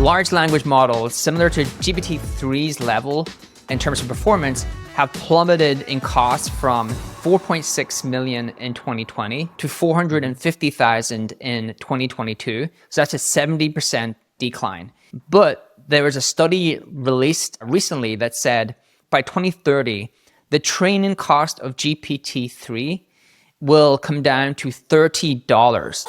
Large language models, similar to GPT-3's level in terms of performance, have plummeted in cost from 4.6 million in 2020 to 450,000 in 2022. So that's a 70% decline. But there was a study released recently that said by 2030, the training cost of GPT-3 will come down to $30.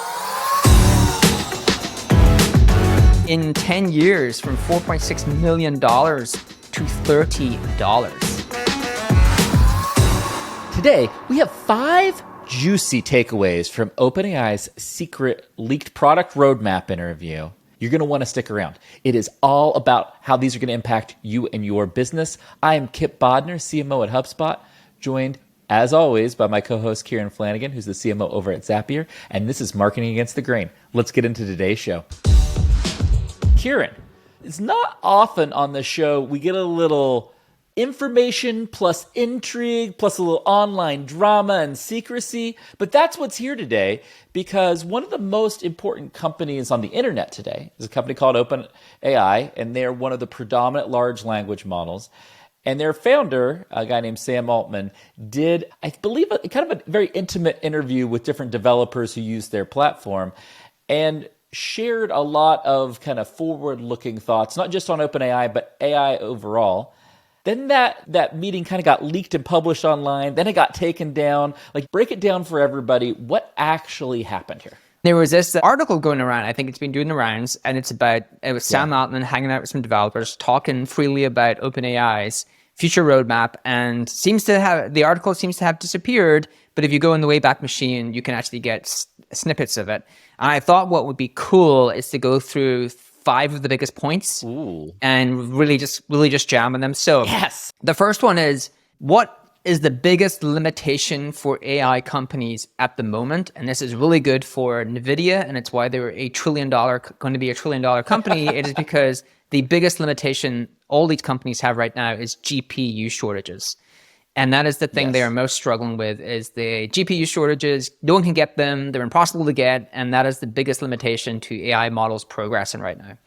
In 10 years, from $4.6 million to $30. Today, we have 5 juicy takeaways from OpenAi's secret leaked product roadmap interview. You're going to want to stick around. It is all about how these are going to impact you and your business. I am Kip Bodner, CMO at HubSpot, joined, as always, by my co-host Kieran Flanagan, who's the CMO over at Zapier, and this is Marketing Against the Grain. Let's get into today's show. Kieran, it's not often on the show we get a little information plus intrigue plus a little online drama and secrecy, but that's what's here today because one of the most important companies on the internet today is a company called OpenAI, and they're one of the predominant large language models. And their founder, a guy named Sam Altman, did, I believe, kind of a very intimate interview with different developers who use their platform and shared a lot of kind of forward-looking thoughts, not just on OpenAI, but AI overall. Then that meeting kind of got leaked and published online. Then it got taken down. Like, break it down for everybody. What actually happened here? There was this article going around, I think it's been doing the rounds, and it was Sam Altman hanging out with some developers, talking freely about OpenAI's future roadmap, and the article seems to have disappeared, but if you go in the Wayback Machine, you can actually get snippets of it. And I thought what would be cool is to go through 5 of the biggest points and really just jam on them. So yes, the first one is, what is the biggest limitation for AI companies at the moment? And this is really good for NVIDIA, and it's why they're going to be a $1 trillion company. It is because the biggest limitation all these companies have right now is GPU shortages. And that is the thing they are most struggling with, is the GPU shortages. No one can get them. They're impossible to get. And that is the biggest limitation to AI models progressing right now.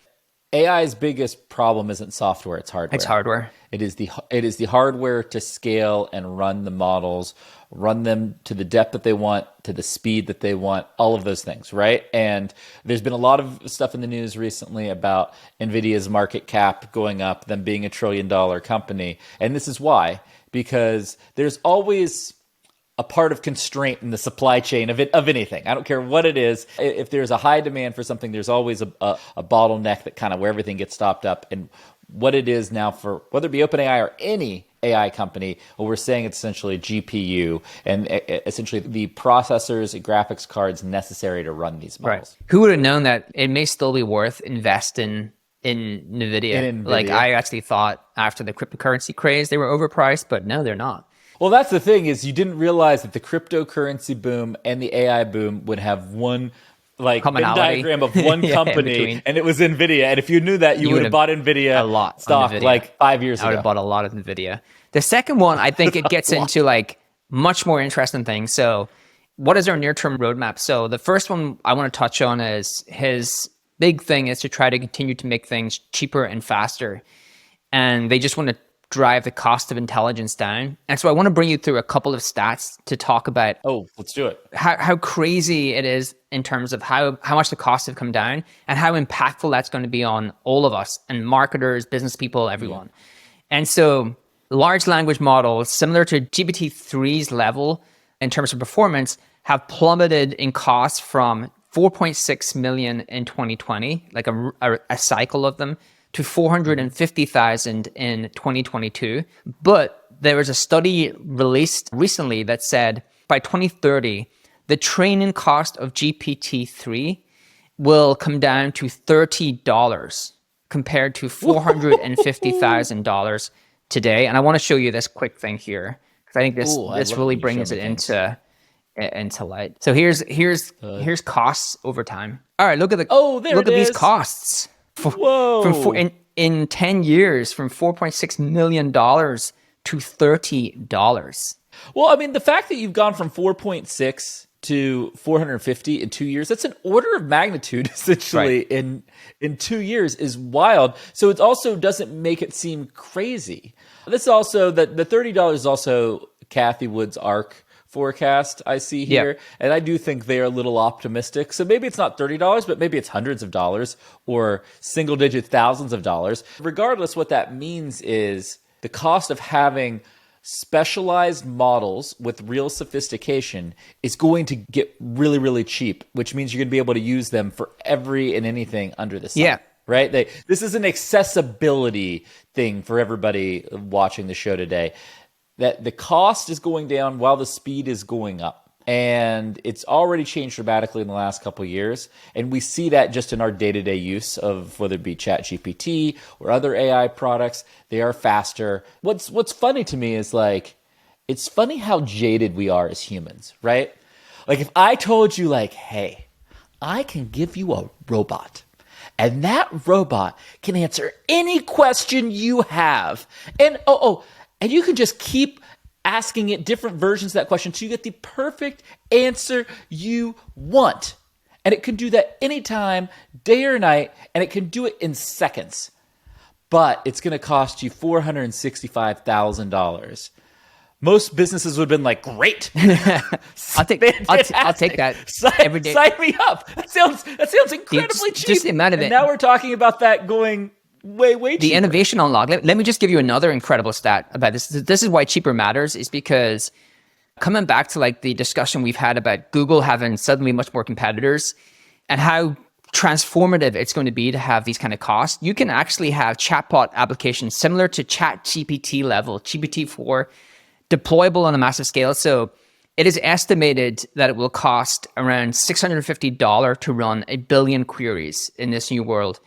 AI's biggest problem isn't software, it's hardware. It's hardware. It is the hardware to scale and run the models, run them to the depth that they want, to the speed that they want, all of those things, right? And there's been a lot of stuff in the news recently about NVIDIA's market cap going up, them being a $1 trillion company. And this is why, because there's always a part of constraint in the supply chain of anything. I don't care what it is. If there's a high demand for something, there's always a bottleneck that kind of where everything gets stopped up. And what it is now for whether it be OpenAI or any AI company, well, we're saying it's essentially GPU and essentially the processors and graphics cards necessary to run these models. Right. Who would have known that it may still be worth investing in NVIDIA? Like, I actually thought after the cryptocurrency craze, they were overpriced, but no, they're not. Well, that's the thing, is you didn't realize that the cryptocurrency boom and the AI boom would have one Venn diagram of one company, and it was NVIDIA. And if you knew that, you would have bought NVIDIA a lot stock like 5 years ago. I would have bought a lot of NVIDIA. The second one, I think it gets into like much more interesting things. So what is our near-term roadmap? So the first one I want to touch on is his big thing is to try to continue to make things cheaper and faster. And they just want to drive the cost of intelligence down. And so I want to bring you through a couple of stats to talk about let's do it. How crazy it is in terms of how much the costs have come down and how impactful that's going to be on all of us and marketers, business people, everyone. And so large language models, similar to GPT-3's level in terms of performance, have plummeted in cost from 4.6 million in 2020, like a cycle of them, to 450,000 in 2022. But there was a study released recently that said by 2030, the training cost of GPT-3 will come down to $30 compared to $450,000 today. And I want to show you this quick thing here, because I think this really brings it into light. So here's costs over time. All right, look at these costs. In 10 years, from $4.6 million to $30. Well, I mean, the fact that you've gone from 4.6 to 450 in 2 years. That's an order of magnitude essentially in 2 years is wild. So it also doesn't make it seem crazy. This is also that the $30 is also Kathy Wood's ARC forecast I see here. And I do think they're a little optimistic. So maybe it's not $30, but maybe it's hundreds of dollars or single digit thousands of dollars. Regardless, what that means is the cost of having specialized models with real sophistication is going to get really, really cheap, which means you're going to be able to use them for every and anything under the sun. Yeah. Right? This is an accessibility thing for everybody watching the show today. That the cost is going down while the speed is going up. And it's already changed dramatically in the last couple of years. And we see that just in our day-to-day use of whether it be ChatGPT or other AI products. They are faster. What's funny to me is like, it's funny how jaded we are as humans, right? Like if I told you like, hey, I can give you a robot and that robot can answer any question you have. And and you can just keep asking it different versions of that question so you get the perfect answer you want. And it can do that anytime, day or night, and it can do it in seconds. But it's going to cost you $465,000. Most businesses would have been like, great. I'll take that every day. Sign me up. That sounds incredibly cheap. Just the amount of it. And now we're talking about that going way cheaper. The innovation unlock. Let me just give you another incredible stat about this. This is why cheaper matters, is because coming back to like the discussion we've had about Google having suddenly much more competitors and how transformative it's going to be to have these kind of costs. You can actually have chatbot applications similar to ChatGPT level, GPT-4, deployable on a massive scale. So it is estimated that it will cost around $650 to run 1 billion queries in this new world.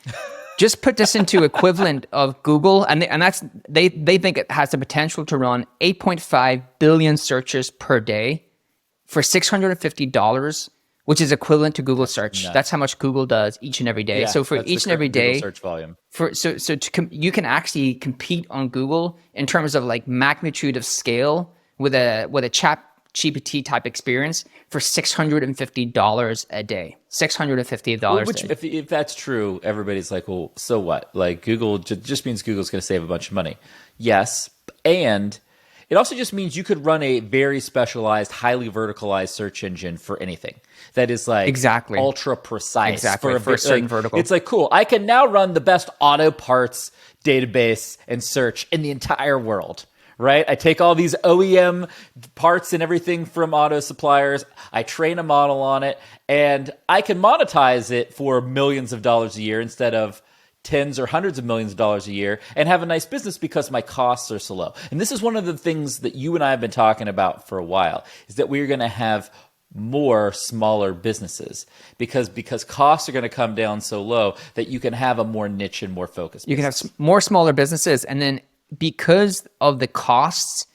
Just put this into equivalent of Google, and that's they think it has the potential to run 8.5 billion searches per day for $650, which is equivalent to Google search. Nuts. That's how much Google does each and every day. Yeah, so for each and every day, search volume. You can actually compete on Google in terms of like magnitude of scale with a ChatGPT type experience for $650 a day. $650 Which, a day. if that's true, everybody's like, well, so what? Like Google just means Google's going to save a bunch of money. Yes, and it also just means you could run a very specialized, highly verticalized search engine for anything. That is like ultra precise for a certain vertical. It's like, cool, I can now run the best auto parts database and search in the entire world. Right? I take all these OEM parts and everything from auto suppliers, I train a model on it, and I can monetize it for millions of dollars a year instead of tens or hundreds of millions of dollars a year and have a nice business because my costs are so low. And this is one of the things that you and I have been talking about for a while, is that we're going to have more smaller businesses because costs are going to come down so low that you can have a more niche and more focused business. You can have more smaller businesses, and then because of the costs,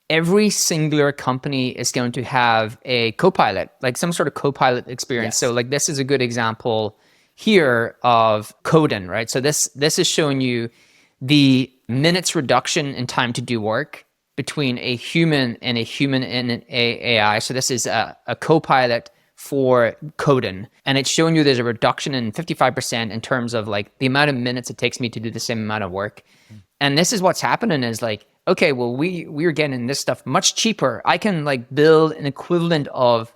every singular company is going to have a copilot, like some sort of copilot experience. Yes. So like this is a good example here of coding, right? So this is showing you the minutes reduction in time to do work between a human and an AI. So this is a copilot for coding, and it's showing you there's a reduction in 55% in terms of like the amount of minutes it takes me to do the same amount of work. And this is what's happening is like, okay, well, we're getting this stuff much cheaper. I can like build an equivalent of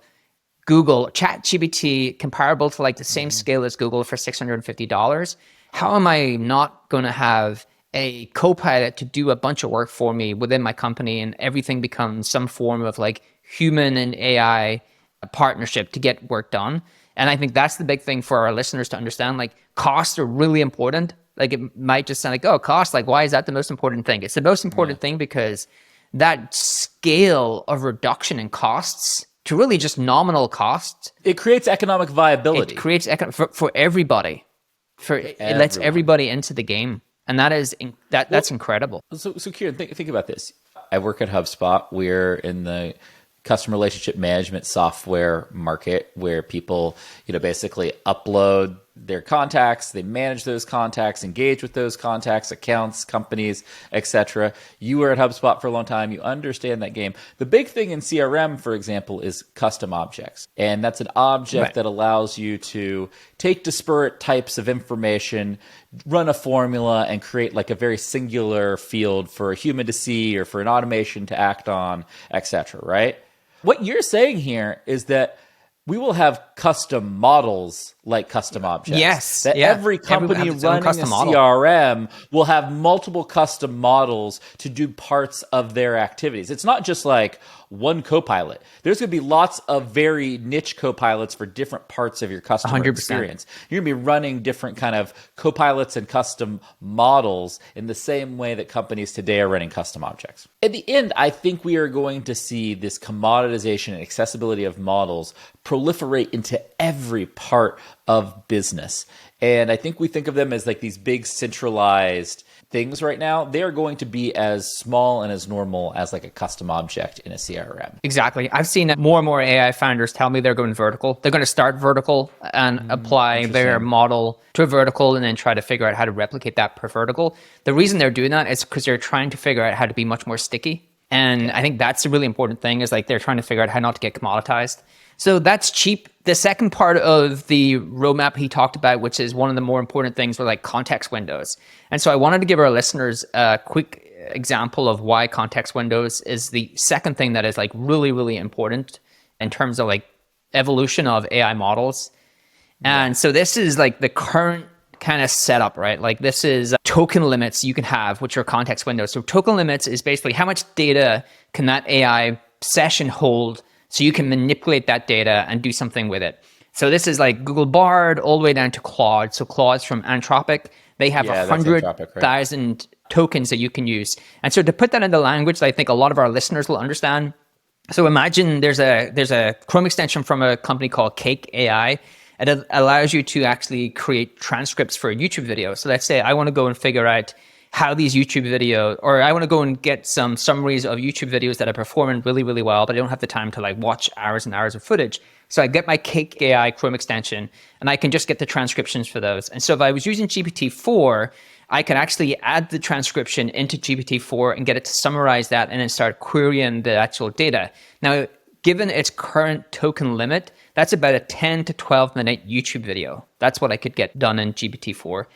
Google ChatGPT comparable to like the same scale as Google for $650. How am I not going to have a copilot to do a bunch of work for me within my company, and everything becomes some form of like human and AI partnership to get work done? And I think that's the big thing for our listeners to understand. Like costs are really important. Like it might just sound like, oh, cost, like why is that the most important thing? It's the most important thing because that scale of reduction in costs to really just nominal costs. It creates economic viability. It creates for everybody. It lets everybody into the game. And that's incredible. So Kieran, think about this. I work at HubSpot. We're in the customer relationship management software market where people, basically upload their contacts, they manage those contacts, engage with those contacts, accounts, companies, etc. You were at HubSpot for a long time. You understand that game. The big thing in CRM, for example, is custom objects. And that's an object that allows you to take disparate types of information, run a formula, and create like a very singular field for a human to see or for an automation to act on, etc. Right? What you're saying here is that we will have custom models like custom objects. Yes. That every company running a CRM will have multiple custom models to do parts of their activities. It's not just like one Copilot. There's going to be lots of very niche Copilots for different parts of your customer 100%. experience. You're going to be running different kind of Copilots and custom models in the same way that companies today are running custom objects. At the end, I think we are going to see this commoditization and accessibility of models proliferate into every part of business. And I think we think of them as like these big centralized things right now. They are going to be as small and as normal as like a custom object in a CRM. Exactly. I've seen more and more AI founders tell me they're going vertical. They're going to start vertical and apply their model to a vertical and then try to figure out how to replicate that per vertical. The reason they're doing that is because they're trying to figure out how to be much more sticky. And I think that's a really important thing, is like they're trying to figure out how not to get commoditized. So that's cheap. The second part of the roadmap he talked about, which is one of the more important things, were like context windows. And so I wanted to give our listeners a quick example of why context windows is the second thing that is like really, really important in terms of like evolution of AI models. And so this is like the current kind of setup, right? Like this is token limits you can have, which are context windows. So token limits is basically how much data can that AI session hold, so you can manipulate that data and do something with it. So this is like Google Bard all the way down to Claude. So Claude's from Anthropic. They have 100,000 tokens that you can use. And so to put that into language that I think a lot of our listeners will understand. So imagine there's a Chrome extension from a company called Cake AI. It allows you to actually create transcripts for a YouTube video. So let's say I want to go and figure out how these YouTube videos, or I want to go and get some summaries of YouTube videos that are performing really, really well, but I don't have the time to like watch hours and hours of footage. So I get my Cake AI Chrome extension and I can just get the transcriptions for those. And so if I was using GPT-4, I can actually add the transcription into GPT-4 and get it to summarize that and then start querying the actual data. Now, given its current token limit, that's about a 10 to 12 minute YouTube video. That's what I could get done in GPT-4.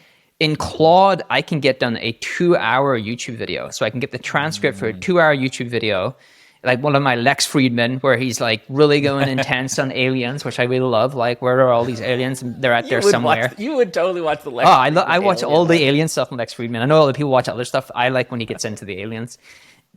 In Claude, I can get done a 2-hour YouTube video. So I can get the transcript for a 2-hour YouTube video, like one of my Lex Friedman, where he's like really going intense on aliens, which I really love. Like, where are all these aliens? They're out there somewhere. You would totally watch the Lex Friedman. I watch all the alien stuff on Lex Friedman. I know other people watch other stuff. I like when he gets into the aliens.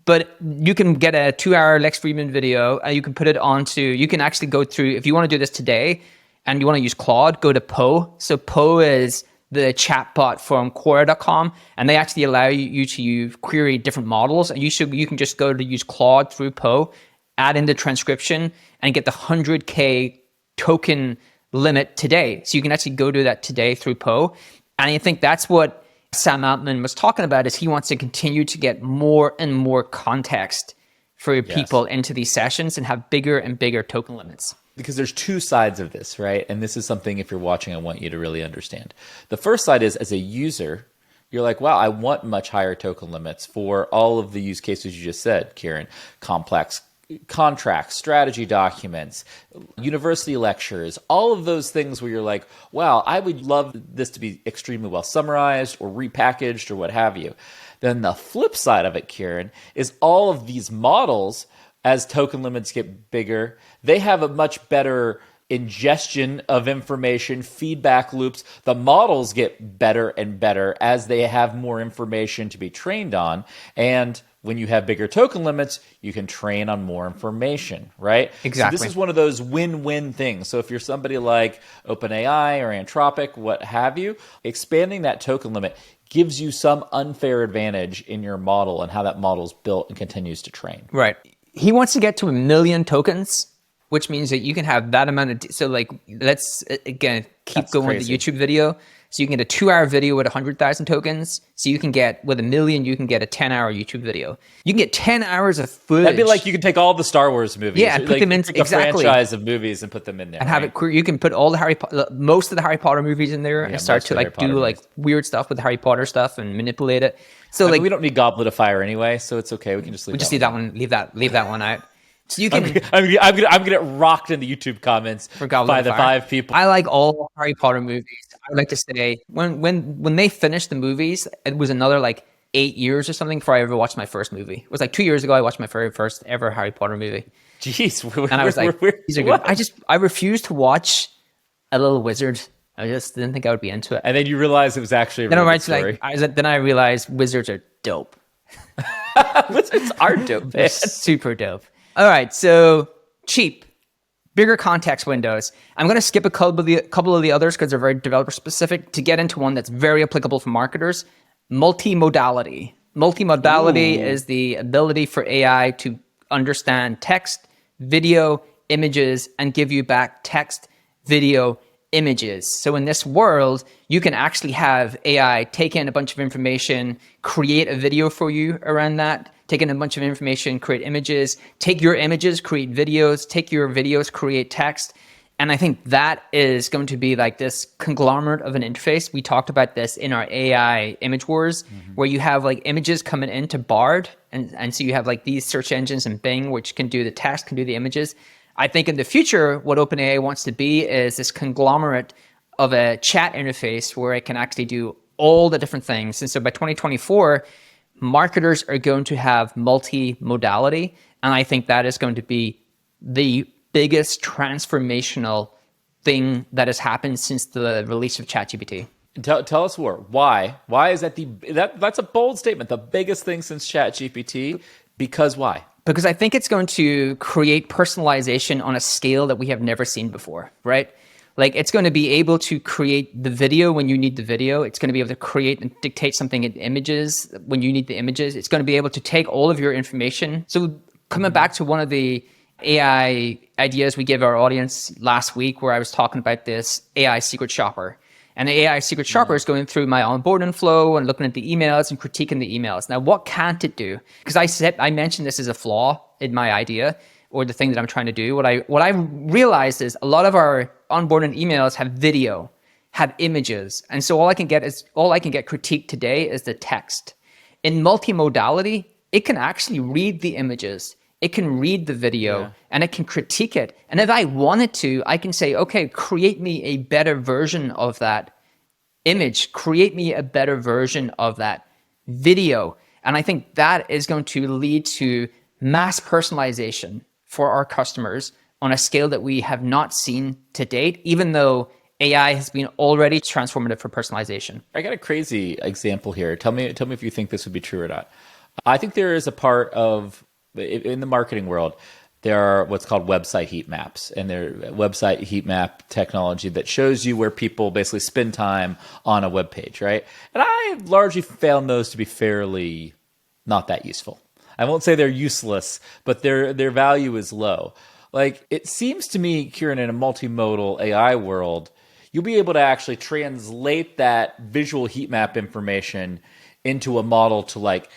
But you can get a 2-hour Lex Friedman video, and you can put it onto, you can actually go through, if you want to do this today, and you want to use Claude, go to Poe. So Poe is the chatbot from Quora.com, and they actually allow you to query different models. And you can just go to use Claude through Poe, add in the transcription, and get the 100K token limit today. So you can actually go do that today through Poe. And I think that's what Sam Altman was talking about, is he wants to continue to get more and more context for people into these sessions and have bigger and bigger token limits. Because there's two sides of this, right? And this is something, if you're watching, I want you to really understand. The first side is, as a user, you're like, wow, I want much higher token limits for all of the use cases you just said, Kieran. Complex contracts, strategy documents, university lectures, all of those things where you're like, wow, I would love this to be extremely well summarized or repackaged or what have you. Then the flip side of it, Kieran, is all of these models, as token limits get bigger, they have a much better ingestion of information, feedback loops. The models get better and better as they have more information to be trained on. And when you have bigger token limits, you can train on more information, right? Exactly. So this is one of those win-win things. So if you're somebody like OpenAI or Anthropic, what have you, expanding that token limit gives you some unfair advantage in your model and how that model's built and continues to train. Right. He wants to get to 1 million tokens which means that you can have that amount of, so like, let's again, keep That's going crazy. with the YouTube video. So you can get a 2-hour video with 100,000 tokens. So you can get, with 1 million, you can get a 10-hour YouTube video. You can get 10 hours of footage. That'd be like you could take all the Star Wars movies, Yeah, and put like, them in, pick exactly. a franchise of movies and put them in there, And have right? it, you can put all the most of the Harry Potter movies in there, Yeah, and start most to of the like Harry Potter do like movies. weird stuff with the Harry Potter stuff and manipulate it. So I like, mean, we don't need Goblet of Fire anyway, so it's okay. We can just leave we just that leave that one, leave that one out. So you can, I'm gonna get rocked in the YouTube comments for Goblet by of the Fire. 5 people. I like all Harry Potter movies. I would like to say when they finished the movies, it was another like 8 years or something before I ever watched my first movie. It was like 2 years ago I watched my very first ever Harry Potter movie, Jeez, and I was like, these are good. I refused to watch A Little Wizard. I just didn't think I would be into it. And then you realize it was actually a Then really I good story. then I realized wizards are dope. Wizards are dope, They're man. super dope. All right, so cheap, bigger context windows. I'm going to skip a couple of the others because they're very developer specific to get into one that's very applicable for marketers. Multi-modality. Multi-modality is the ability for AI to understand text, video, images, and give you back text, video, images. So in this world, you can actually have AI take in a bunch of information, create a video for you around that, take in a bunch of information, create images, take your images, create videos, take your videos, create text. And I think that is going to be like this conglomerate of an interface. We talked about this in our AI image wars, where you have like images coming into Bard. And so you have like these search engines and Bing, which can do the text, can do the images. I think in the future, what OpenAI wants to be is this conglomerate of a chat interface where it can actually do all the different things. And so by 2024, marketers are going to have multi-modality. And I think that is going to be the biggest transformational thing that has happened since the release of ChatGPT. Tell us more. Why? Why is that that's a bold statement? The biggest thing since ChatGPT. Because why? Because I think it's going to create personalization on a scale that we have never seen before, right? Like it's going to be able to create the video when you need the video. It's going to be able to create and dictate something in images when you need the images. It's going to be able to take all of your information. So coming back to one of the AI ideas we gave our audience last week, where I was talking about this AI secret shopper. And the AI secret shopper is going through my onboarding flow and looking at the emails and critiquing the emails. Now, what can't it do? Because I mentioned this as a flaw in my idea or the thing that I'm trying to do. What I realized is a lot of our onboarding emails have video, have images, and so all I can get critiqued today is the text. In multimodality, it can actually read the images. It can read the video and it can critique it. And if I wanted to, I can say, okay, create me a better version of that image, create me a better version of that video. And I think that is going to lead to mass personalization for our customers on a scale that we have not seen to date, even though AI has been already transformative for personalization. I got a crazy example here. Tell me if you think this would be true or not. I think there is a part of in the marketing world, there are what's called website heat maps, and they're website heat map technology that shows you where people basically spend time on a web page, right? And I largely found those to be fairly not that useful. I won't say they're useless, but their value is low. Like it seems to me, Kieran, in a multimodal AI world, you'll be able to actually translate that visual heat map information into a model to like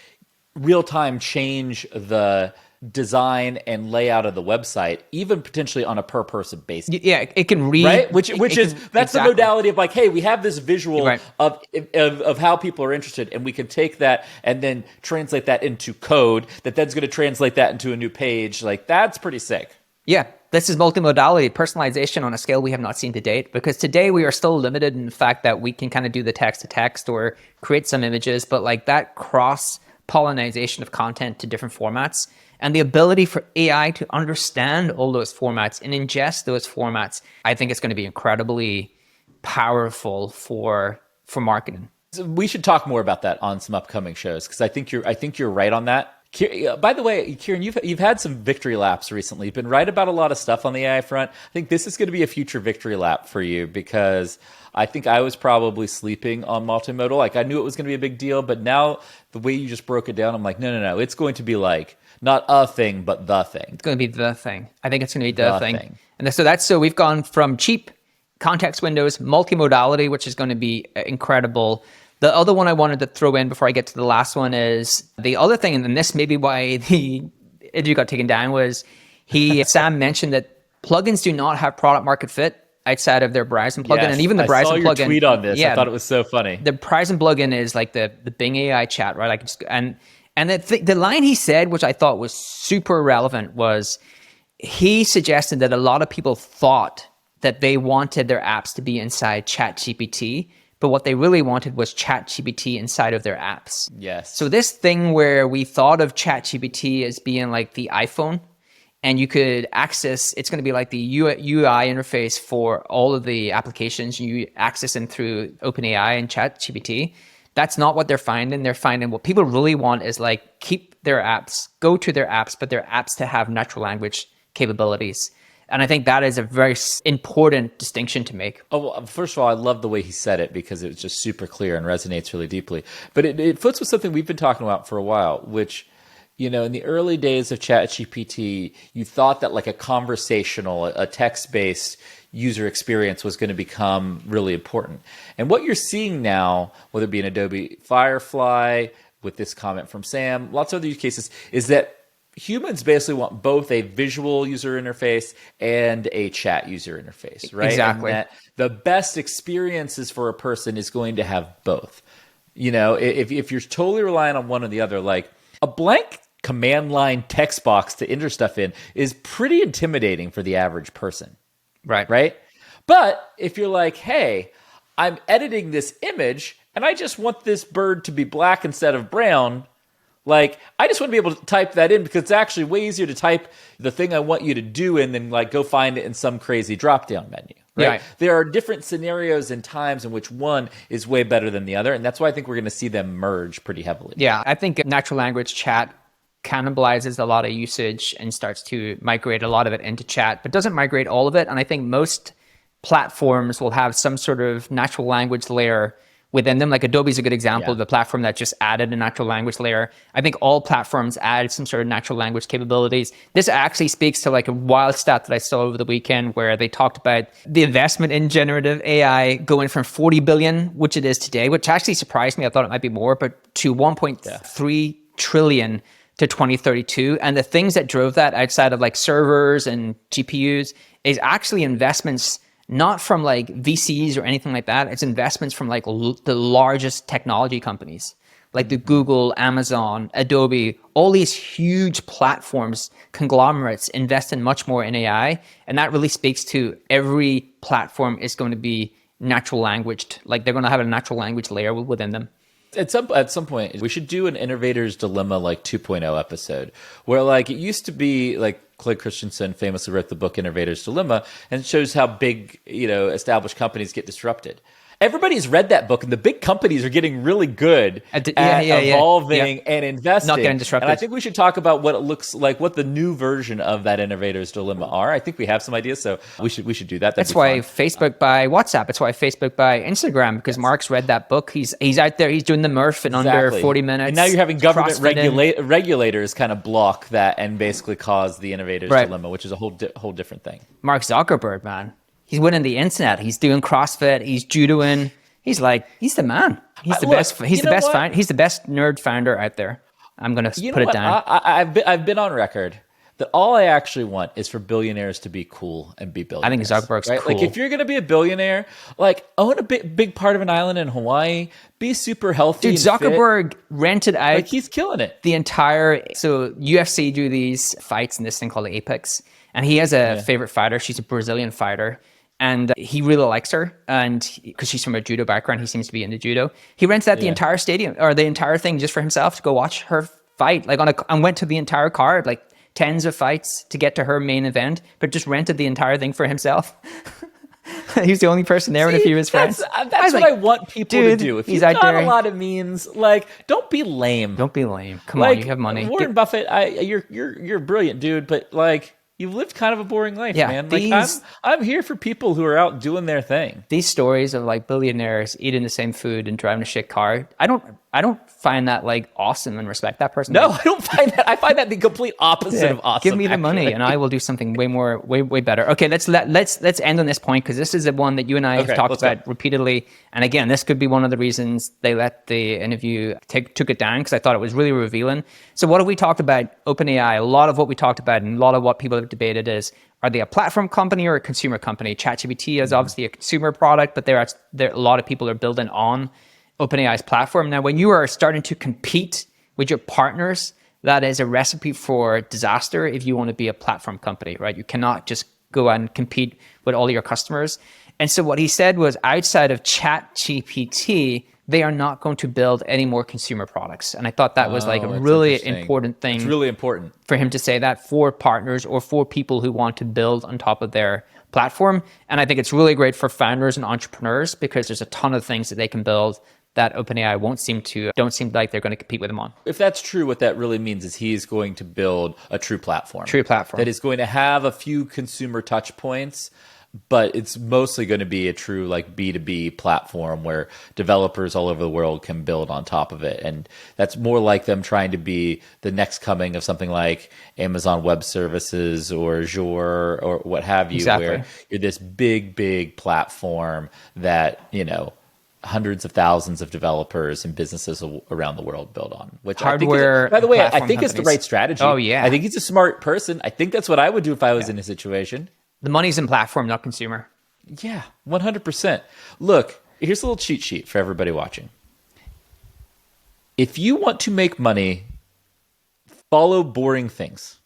real-time change the design and layout of the website, even potentially on a per person basis. Yeah, it can read, right? That's exactly the modality of like, hey, we have this visual right. of how people are interested, and we can take that and then translate that into code that then's going to translate that into a new page. Like that's pretty sick. Yeah, this is multimodality, personalization on a scale we have not seen to date, because today we are still limited in the fact that we can kind of do the text to text or create some images, but like that cross-pollination of content to different formats and the ability for AI to understand all those formats and ingest those formats, I think it's going to be incredibly powerful for marketing. So we should talk more about that on some upcoming shows, because I think you're right on that. By the way, Kieran, you've had some victory laps recently. You've been right about a lot of stuff on the AI front. I think this is going to be a future victory lap for you, because I think I was probably sleeping on multimodal. Like I knew it was going to be a big deal, but now the way you just broke it down, I'm like, no. It's going to be like Not a thing, but the thing. It's going to be the thing. I think it's going to be the The thing. thing. And so we've gone from cheap context windows, multimodality, which is going to be incredible. The other one I wanted to throw in before I get to the last one is the other thing, and this may be why the interview got taken down, was Sam mentioned that plugins do not have product market fit outside of their Horizon plugin, Yes, and even the I Horizon saw your plugin. tweet on this. Yeah, I thought it was so funny. the Horizon plugin is like the Bing AI chat, right? Like, and the line he said, which I thought was super relevant, was he suggested that a lot of people thought that they wanted their apps to be inside ChatGPT, but what they really wanted was ChatGPT inside of their apps. Yes. So this thing where we thought of ChatGPT as being like the iPhone, and you could access, it's going to be like the UI interface for all of the applications. You access them through OpenAI and ChatGPT. That's not what they're finding. They're finding what people really want is like keep their apps, go to their apps, but their apps to have natural language capabilities. And I think that is a very important distinction to make. Oh, well, first of all, I love the way he said it because it was just super clear and resonates really deeply. But it fits with something we've been talking about for a while, which, you know, in the early days of ChatGPT, you thought that like a conversational, a text-based user experience was going to become really important. And what you're seeing now, whether it be in Adobe Firefly, with this comment from Sam, lots of other use cases, is that humans basically want both a visual user interface and a chat user interface, right? Exactly. And that the best experiences for a person is going to have both. You know, if you're totally relying on one or the other, like a blank command line text box to enter stuff in is pretty intimidating for the average person. Right? But if you're like, hey, I'm editing this image and I just want this bird to be black instead of brown, like, I just want to be able to type that in because it's actually way easier to type the thing I want you to do in than like go find it in some crazy drop-down menu. Right? Yeah. There are different scenarios and times in which one is way better than the other. And that's why I think we're going to see them merge pretty heavily. Yeah, I think natural language chat cannibalizes a lot of usage and starts to migrate a lot of it into chat, but doesn't migrate all of it. And I think most platforms will have some sort of natural language layer within them. Like Adobe's a good example of a platform that just added a natural language layer. I think all platforms add some sort of natural language capabilities. This actually speaks to like a wild stat that I saw over the weekend where they talked about the investment in generative AI going from 40 billion, which it is today, which actually surprised me. I thought it might be more, but to 1.3 trillion to 2032. And the things that drove that outside of like servers and GPUs is actually investments not from like VCs or anything like that. It's investments from like the largest technology companies, like the Google, Amazon, Adobe, all these huge platforms, conglomerates invest in much more in AI. And that really speaks to every platform is going to be natural languaged. Like they're going to have a natural language layer within them. At some point, we should do an Innovator's Dilemma like 2.0 episode where like it used to be like Clay Christensen famously wrote the book Innovator's Dilemma and it shows how big, you know, established companies get disrupted. Everybody's read that book and the big companies are getting really good at evolving and investing. Not getting disrupted. And I think we should talk about what it looks like, what the new version of that Innovator's Dilemma are. I think we have some ideas, so we should do that. That's why Facebook buy WhatsApp. That's why Facebook buy Instagram, because Mark's read that book. He's out there, he's doing the Murph in under 40 minutes. And now you're having government regulators kind of block that and basically cause the Innovator's Dilemma, which is a whole different thing. Mark Zuckerberg, man. He's winning the internet. He's doing CrossFit. He's judoing. He's the man. He's the best. He's the best nerd founder out there. I'm gonna put it down. I've been on record that all I actually want is for billionaires to be cool and be billionaires. I think Zuckerberg's cool. Like if you're gonna be a billionaire, like own a big part of an island in Hawaii, be super healthy. Dude, Zuckerberg rented out. Like he's killing it. The entire UFC do these fights in this thing called Apex, and he has a favorite fighter. She's a Brazilian fighter. And he really likes her, and because she's from a judo background, he seems to be into judo. He rents out the entire stadium or the entire thing just for himself to go watch her fight. Like and went to the entire card, like tens of fights to get to her main event, but just rented the entire thing for himself. He's the only person there and a few of his friends. That's what I want people to do. If you've got a lot of means, like don't be lame. Don't be lame. Come on, you have money. Warren Buffett, you're a brilliant dude, but like you've lived kind of a boring life, Yeah, man. Like I'm here for people who are out doing their thing. These stories of like billionaires eating the same food and driving a shit car, I don't find that like awesome and respect that person. No, I don't find that. I find that the complete opposite of awesome. Give me the money and I will do something way better. Okay, let's end on this point, because this is the one that you and I have talked about repeatedly. And again, this could be one of the reasons they let the interview took it down, because I thought it was really revealing. So what have we talked about? OpenAI, a lot of what we talked about and a lot of what people have debated is, are they a platform company or a consumer company? ChatGPT is obviously a consumer product, but there are a lot of people are building on OpenAI's platform. Now, when you are starting to compete with your partners, that is a recipe for disaster if you want to be a platform company, right? You cannot just go out and compete with all your customers. And so what he said was, outside of ChatGPT, they are not going to build any more consumer products. And I thought that was like a really important thing. It's really important for him to say that for partners or for people who want to build on top of their platform. And I think it's really great for founders and entrepreneurs, because there's a ton of things that they can build that OpenAI don't seem like they're going to compete with them on. If that's true, what that really means is he's going to build a true platform. That is going to have a few consumer touch points, but it's mostly going to be a true like B2B platform where developers all over the world can build on top of it. And that's more like them trying to be the next coming of something like Amazon Web Services or Azure or what have you, where you're this big platform that, hundreds of thousands of developers and businesses around the world build on, which hardware. By the way, I think it's the right strategy. Oh yeah, I think he's a smart person. I think that's what I would do if I was in his situation. The money's in platform, not consumer. Yeah, 100%. Look, here's a little cheat sheet for everybody watching. If you want to make money, follow boring things.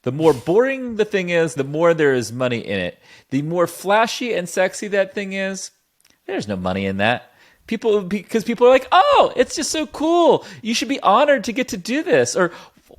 The more boring the thing is, the more there is money in it. The more flashy and sexy that thing is, there's no money in that. Because people are like, oh, it's just so cool. You should be honored to get to do this. Or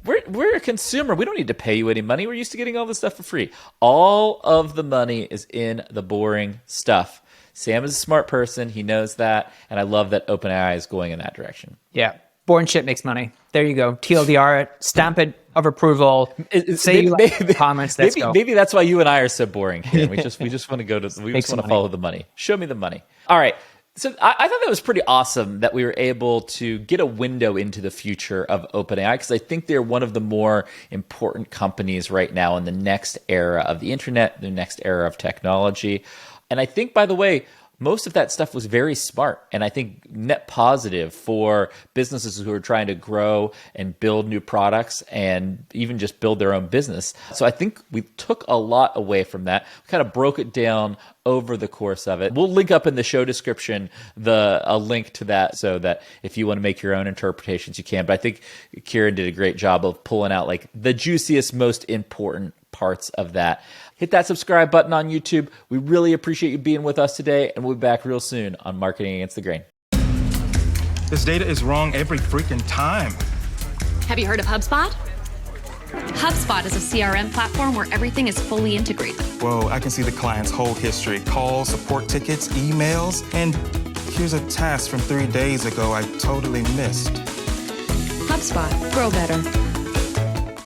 we're a consumer. We don't need to pay you any money. We're used to getting all this stuff for free. All of the money is in the boring stuff. Sam is a smart person. He knows that. And I love that OpenAI is going in that direction. Yeah. Boring shit makes money. There you go. TLDR it. Stamp it of approval. Say you like comments. Let's go. Maybe that's why you and I are so boring. We just want to follow the money. Show me the money. All right. So I thought that was pretty awesome that we were able to get a window into the future of OpenAI, because I think they're one of the more important companies right now in the next era of the internet, the next era of technology. And I think, by the way, most of that stuff was very smart, and I think net positive for businesses who are trying to grow and build new products and even just build their own business. So I think we took a lot away from that. We kind of broke it down over the course of it. We'll link up in the show description a link to that, so that if you want to make your own interpretations, you can. But I think Kieran did a great job of pulling out like the juiciest, most important parts of that. Hit that subscribe button on YouTube. We really appreciate you being with us today, and we'll be back real soon on Marketing Against the Grain. This data is wrong every freaking time. Have you heard of HubSpot? HubSpot is a CRM platform where everything is fully integrated. Whoa, I can see the client's whole history, calls, support tickets, emails, and here's a task from 3 days ago I totally missed. HubSpot. Grow better.